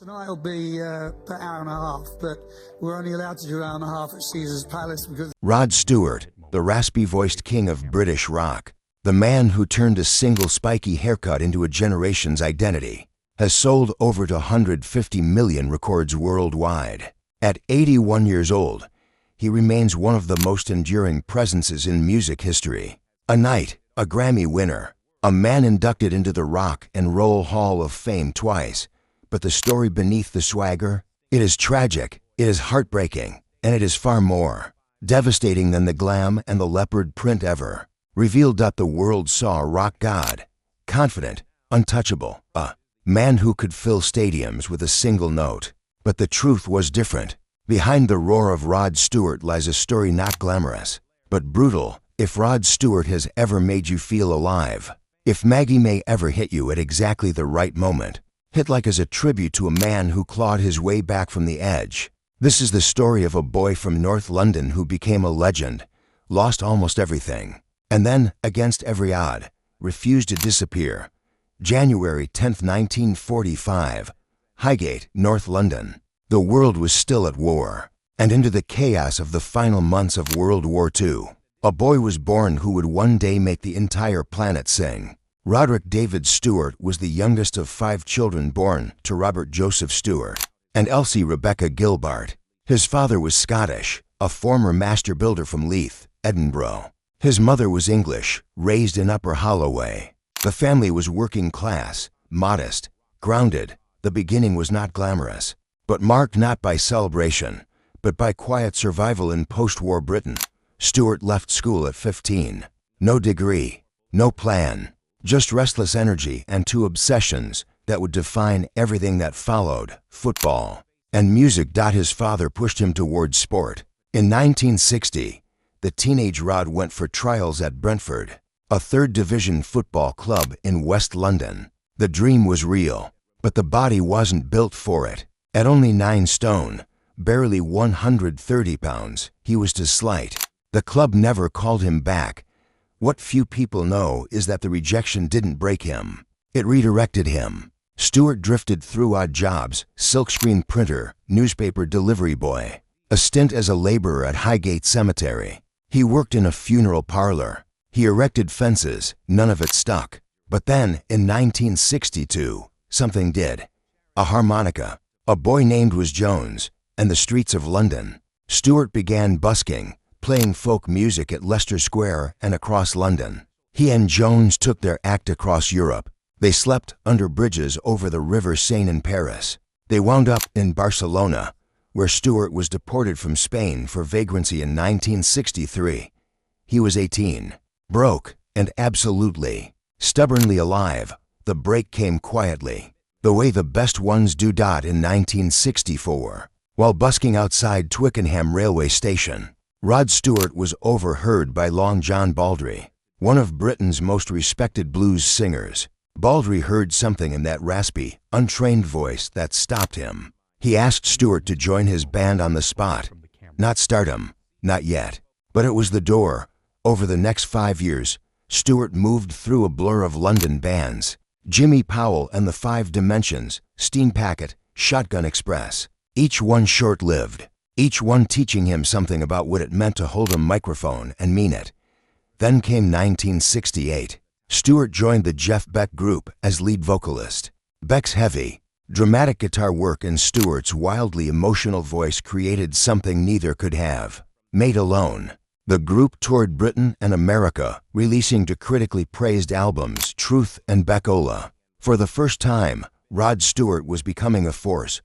Tonight will be about an hour and a half, but we're only allowed to do an hour and a half at Caesar's Palace because... Rod Stewart, the raspy-voiced king of British rock, the man who turned a single spiky haircut into a generation's identity, has sold over 150 million records worldwide. At 81 years old, he remains one of the most enduring presences in music history. A knight, a Grammy winner, a man inducted into the Rock and Roll Hall of Fame twice. But the story beneath the swagger? It is tragic, it is heartbreaking, and it is far more devastating than the glam and the leopard print ever revealed that the world saw a rock god, confident, untouchable, a man who could fill stadiums with a single note. But the truth was different. Behind the roar of Rod Stewart lies a story not glamorous, but brutal. If Rod Stewart has ever made you feel alive, if Maggie May ever hit you at exactly the right moment, hit like as a tribute to a man who clawed his way back from the edge. This is the story of a boy from North London who became a legend, lost almost everything, and then, against every odd, refused to disappear. January 10, 1945, Highgate, North London. The world was still at war, and into the chaos of the final months of World War II, a boy was born who would one day make the entire planet sing. Roderick David Stewart was the youngest of 5 children born to Robert Joseph Stewart and Elsie Rebecca Gilbart. His father was Scottish, a former master builder from Leith, Edinburgh. His mother was English, raised in Upper Holloway. The family was working class, modest, grounded. The beginning was not glamorous, but marked not by celebration, but by quiet survival in post-war Britain. Stewart left school at 15. No degree, no plan. Just restless energy and 2 obsessions that would define everything that followed: football and music. His father pushed him towards sport. In 1960, the teenage Rod went for trials at Brentford, a 3rd Division football club in West London. The dream was real, but the body wasn't built for it. At only 9 stone, barely 130 pounds, he was too slight. The club never called him back. What few people know is that the rejection didn't break him. It redirected him. Stewart drifted through odd jobs: silkscreen printer, newspaper delivery boy, a stint as a laborer at Highgate Cemetery. He worked in a funeral parlor. He erected fences, none of it stuck. But then, in 1962, something did. A harmonica. A boy named was Jones, and the streets of London. Stewart began busking, playing folk music at Leicester Square and across London. He and Jones took their act across Europe. They slept under bridges over the River Seine in Paris. They wound up in Barcelona, where Stewart was deported from Spain for vagrancy in 1963. He was 18, broke, and absolutely, stubbornly alive. The break came quietly, the way the best ones do. In 1964, while busking outside Twickenham railway station, Rod Stewart was overheard by Long John Baldry, one of Britain's most respected blues singers. Baldry heard something in that raspy, untrained voice that stopped him. He asked Stewart to join his band on the spot. Not stardom, not yet, but it was the door. Over the next 5 years, Stewart moved through a blur of London bands: Jimmy Powell and the 5 Dimensions, Steam Packet, Shotgun Express, each one short-lived. Each one teaching him something about what it meant to hold a microphone and mean it. Then came 1968. Stewart joined the Jeff Beck Group as lead vocalist. Beck's heavy, dramatic guitar work and Stewart's wildly emotional voice created something neither could have. Made alone, the group toured Britain and America, releasing two critically praised albums, Truth and Beckola. For the first time, Rod Stewart was becoming a force,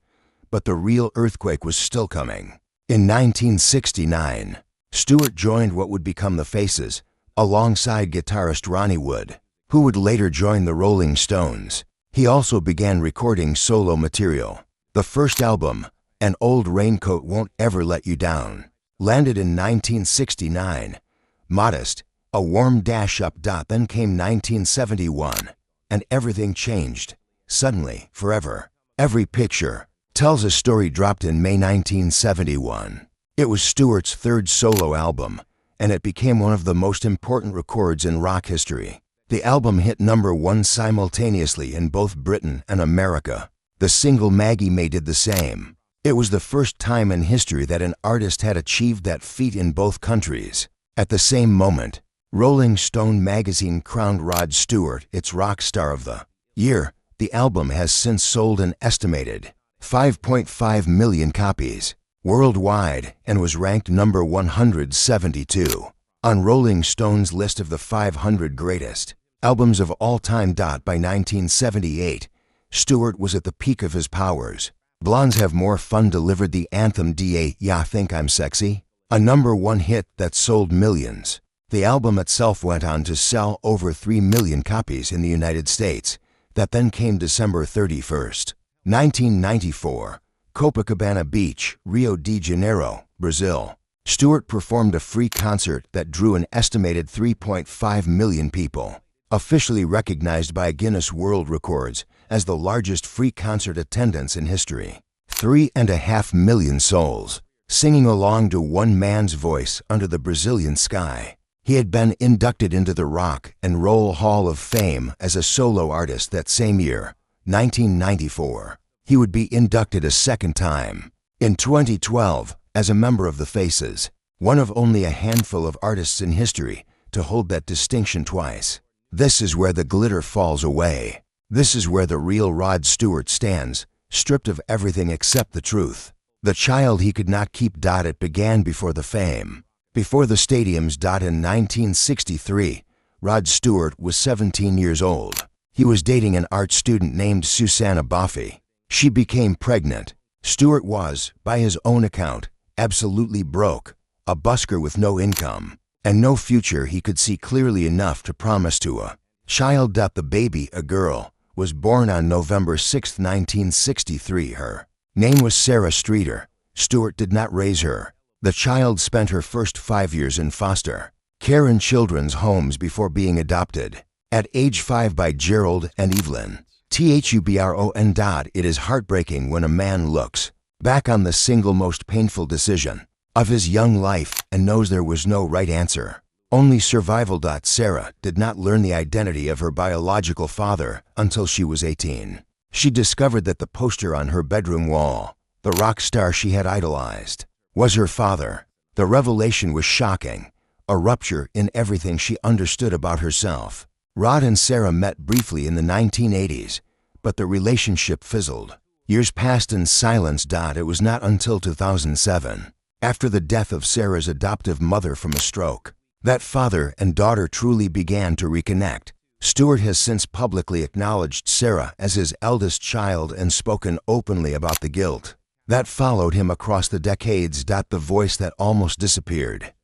but the real earthquake was still coming. In 1969, Stewart joined what would become the Faces, alongside guitarist Ronnie Wood, who would later join the Rolling Stones. He also began recording solo material. The first album, An Old Raincoat Won't Ever Let You Down, landed in 1969. Modest, a warm dash up. Then came 1971, and everything changed. Suddenly, forever. Every Picture Tells a Story dropped in May 1971. It was Stewart's 3rd solo album, and it became one of the most important records in rock history. The album hit #1 simultaneously in both Britain and America. The single Maggie May did the same. It was the first time in history that an artist had achieved that feat in both countries. At the same moment, Rolling Stone magazine crowned Rod Stewart its rock star of the year. The album has since sold an estimated 5.5 million copies worldwide and was ranked number 172 on Rolling Stone's list of the 500 greatest albums of all time. By 1978, Stewart was at the peak of his powers. Blondes Have More Fun delivered the anthem Ya Think I'm Sexy, a #1 hit that sold millions. The album itself went on to sell over 3 million copies in the United States. That then came December 31st, 1994, Copacabana Beach, Rio de Janeiro, Brazil. Stewart performed a free concert that drew an estimated 3.5 million people, officially recognized by Guinness World Records as the largest free concert attendance in history. 3.5 million souls, singing along to one man's voice under the Brazilian sky. He had been inducted into the Rock and Roll Hall of Fame as a solo artist that same year, 1994. He would be inducted a second time, in 2012, as a member of the Faces, one of only a handful of artists in history to hold that distinction twice. This is where the glitter falls away. This is where the real Rod Stewart stands, stripped of everything except the truth. The child he could not keep. It began before the fame. Before the stadiums. In 1963, Rod Stewart was 17 years old. He was dating an art student named Susanna Boffey. She became pregnant. Stewart was, by his own account, absolutely broke, a busker with no income, and no future he could see clearly enough to promise to a child. The baby, a girl, was born on November 6, 1963. Her name was Sarah Streeter. Stewart did not raise her. The child spent her first 5 years in foster care in children's homes before being adopted at age 5 by Gerald and Evelyn Thubron. It is heartbreaking when a man looks back on the single most painful decision of his young life and knows there was no right answer, only survival. Sarah did not learn the identity of her biological father until she was 18. She discovered that the poster on her bedroom wall, the rock star she had idolized, was her father. The revelation was shocking, a rupture in everything she understood about herself. Rod and Sarah met briefly in the 1980s, but the relationship fizzled. Years passed in silence. It was not until 2007, after the death of Sarah's adoptive mother from a stroke, that father and daughter truly began to reconnect. Stewart has since publicly acknowledged Sarah as his eldest child and spoken openly about the guilt that followed him across the decades. The voice that almost disappeared.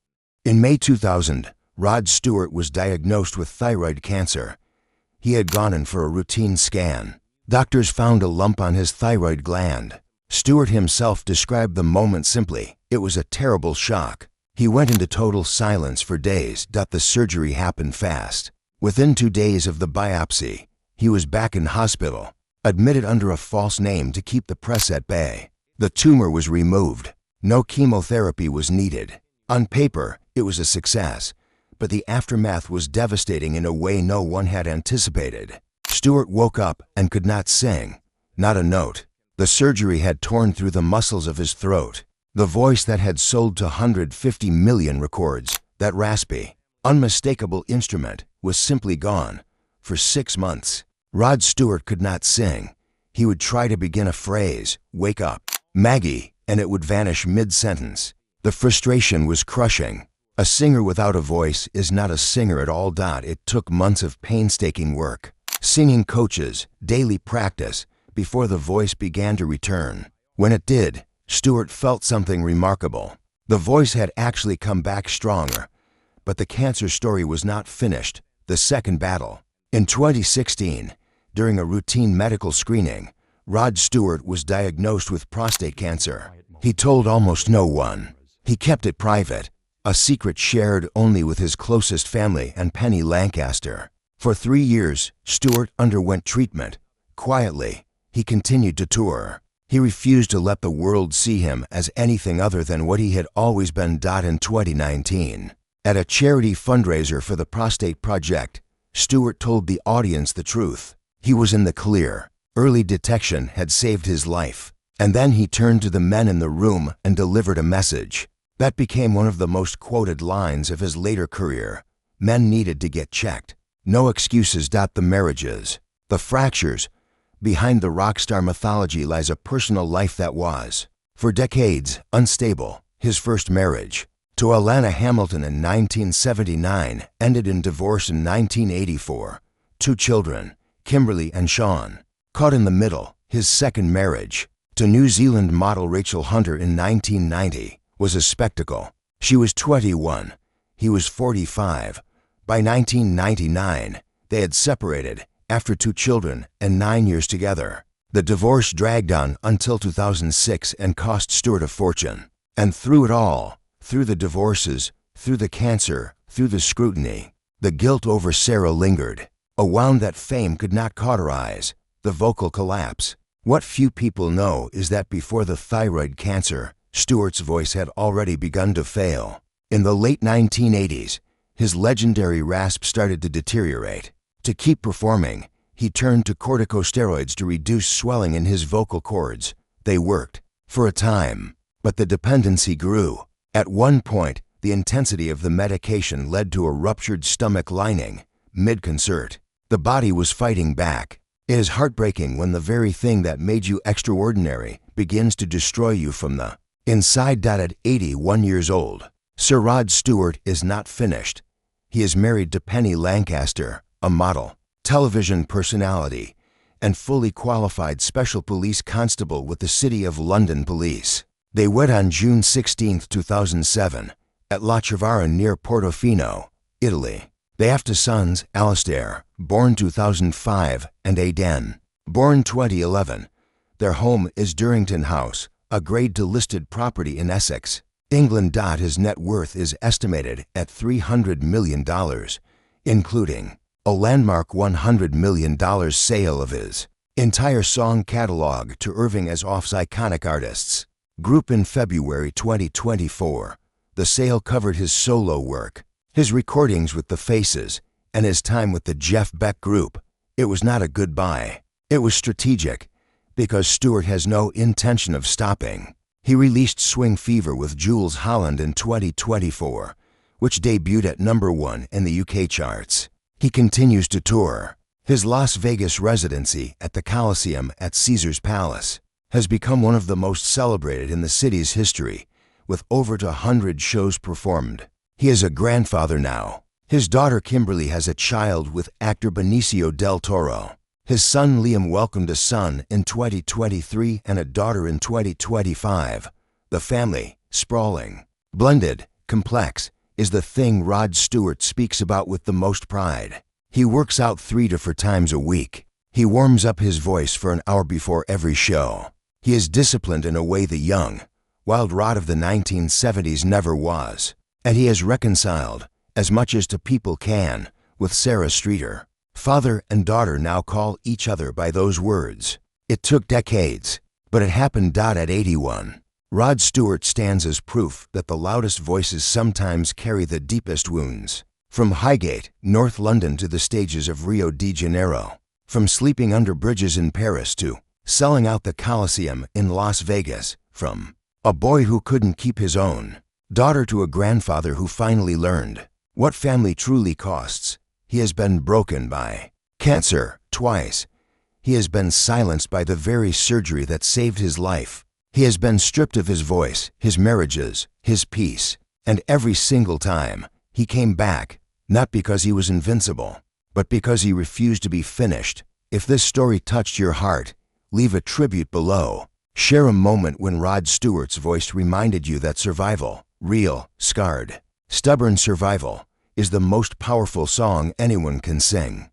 In May 2000, Rod Stewart was diagnosed with thyroid cancer. He had gone in for a routine scan. Doctors found a lump on his thyroid gland. Stewart himself described the moment simply: it was a terrible shock. He went into total silence for days. The surgery happened fast. Within 2 days of the biopsy, he was back in hospital, admitted under a false name to keep the press at bay. The tumor was removed. No chemotherapy was needed. On paper, it was a success, but the aftermath was devastating in a way no one had anticipated. Stewart woke up and could not sing, not a note. The surgery had torn through the muscles of his throat. The voice that had sold to 150 million records, that raspy, unmistakable instrument, was simply gone. For 6 months, Rod Stewart could not sing. He would try to begin a phrase, "Wake up, Maggie," and it would vanish mid-sentence. The frustration was crushing. A singer without a voice is not a singer at all. It took months of painstaking work, singing coaches, daily practice, before the voice began to return. When it did, Stewart felt something remarkable. The voice had actually come back stronger. But the cancer story was not finished. The second battle. In 2016, during a routine medical screening, Rod Stewart was diagnosed with prostate cancer. He told almost no one. He kept it private, a secret shared only with his closest family and Penny Lancaster. For 3 years, Stewart underwent treatment. Quietly, he continued to tour. He refused to let the world see him as anything other than what he had always been. In 2019, at a charity fundraiser for the Prostate Project, Stewart told the audience the truth. He was in the clear. Early detection had saved his life. And then he turned to the men in the room and delivered a message. That became one of the most quoted lines of his later career. Men needed to get checked. No excuses. The marriages, the fractures. Behind the rock star mythology lies a personal life that was, for decades, unstable. His first marriage, to Alana Hamilton in 1979, ended in divorce in 1984. 2 children, Kimberly and Sean. Caught in the middle, his second marriage, to New Zealand model Rachel Hunter in 1990, was a spectacle. She was 21. He was 45. By 1999, they had separated after 2 children and 9 years together. The divorce dragged on until 2006 and cost Stewart a fortune. And through it all, through the divorces, through the cancer, through the scrutiny, the guilt over Sarah lingered, a wound that fame could not cauterize, the vocal collapse. What few people know is that before the thyroid cancer, Stewart's voice had already begun to fail. In the late 1980s, his legendary rasp started to deteriorate. To keep performing, he turned to corticosteroids to reduce swelling in his vocal cords. They worked, for a time, but the dependency grew. At one point, the intensity of the medication led to a ruptured stomach lining, mid-concert. The body was fighting back. It is heartbreaking when the very thing that made you extraordinary begins to destroy you from the inside. At 81 years old, Sir Rod Stewart is not finished. He is married to Penny Lancaster, a model, television personality, and fully qualified special police constable with the City of London Police. They wed on June 16, 2007, at La Trevara near Portofino, Italy. They have 2 sons, Alistair, born 2005, and Aidan, born 2011. Their home is Durrington House, a Grade 2 listed property in Essex, England. His net worth is estimated at $300 million, including a landmark $100 million sale of his entire song catalog to Irving Azoff's iconic artists group in February 2024. The sale covered his solo work, his recordings with the Faces, and his time with the Jeff Beck Group. It was not a goodbye. It was strategic, because Stewart has no intention of stopping. He released Swing Fever with Jools Holland in 2024, which debuted at #1 in the UK charts. He continues to tour. His Las Vegas residency at the Coliseum at Caesar's Palace has become one of the most celebrated in the city's history, with over 100 shows performed. He is a grandfather now. His daughter Kimberly has a child with actor Benicio del Toro. His son Liam welcomed a son in 2023 and a daughter in 2025. The family, sprawling, blended, complex, is the thing Rod Stewart speaks about with the most pride. He works out 3 to 4 times a week. He warms up his voice for an hour before every show. He is disciplined in a way the young, wild Rod of the 1970s never was. And he has reconciled, as much as 2 people can, with Sarah Streeter. Father and daughter now call each other by those words. It took decades, but it happened. At 81, Rod Stewart stands as proof that the loudest voices sometimes carry the deepest wounds. From Highgate, North London to the stages of Rio de Janeiro. From sleeping under bridges in Paris to selling out the Coliseum in Las Vegas. From a boy who couldn't keep his own daughter to a grandfather who finally learned what family truly costs. He has been broken by cancer twice. He has been silenced by the very surgery that saved his life. He has been stripped of his voice, his marriages, his peace. And every single time, he came back, not because he was invincible, but because he refused to be finished. If this story touched your heart, leave a tribute below. Share a moment when Rod Stewart's voice reminded you that survival, real, scarred, stubborn survival, is the most powerful song anyone can sing.